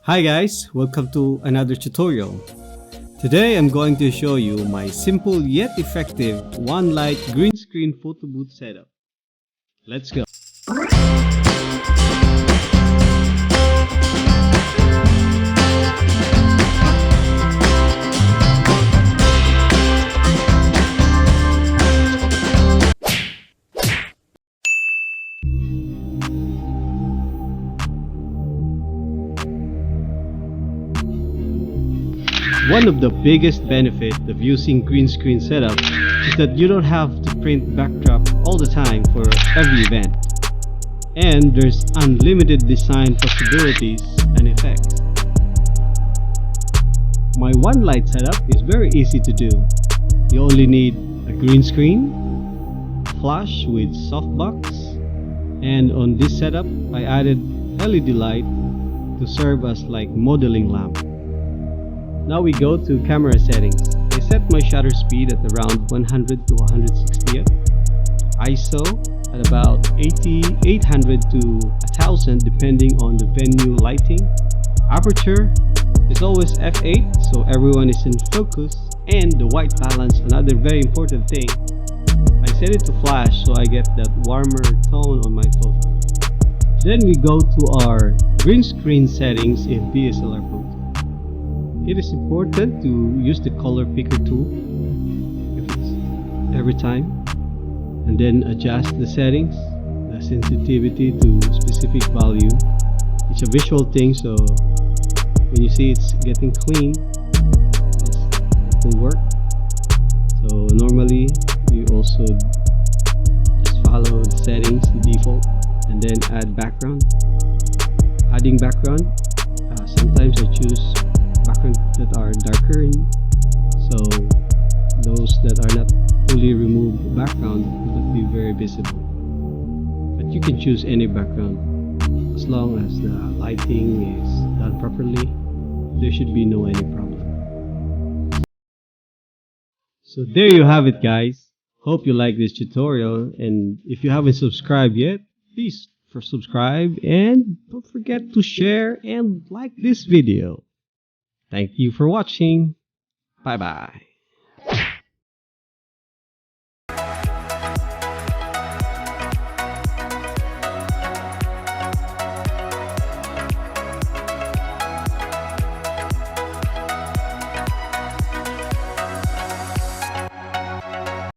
Hi guys, welcome to another tutorial. Today I'm going to show you my simple yet effective one light green screen photo booth setup. Let's go. One of the biggest benefits of using green screen setup is that you don't have to print backdrop all the time for every event. And there's unlimited design possibilities and effects. My one light setup is very easy to do. You only need a green screen, flash with softbox, and on this setup I added LED light to serve as like modeling lamp. Now we go to camera settings. I set my shutter speed at around 100 to 160th, ISO at about 800 to 1000 depending on the venue lighting. Aperture is always f8 so everyone is in focus, and the white balance, another very important thing. I set it to flash so I get that warmer tone on my photo. Then we go to our green screen settings in DSLRBooth. It is important to use the color picker tool if it's every time, and then adjust the settings, the sensitivity to specific value. It's a visual thing, so when you see it's getting clean, it will work. So normally you also just follow the settings, the default, and then add background. Adding background, sometimes I choose background that are darker, so those that are not fully removed background will not be very visible. But you can choose any background as long as the lighting is done properly. There should be no any problem. So there you have it, guys. Hope you like this tutorial, and if you haven't subscribed yet, please subscribe, and don't forget to share and like this video. Thank you for watching. Bye bye.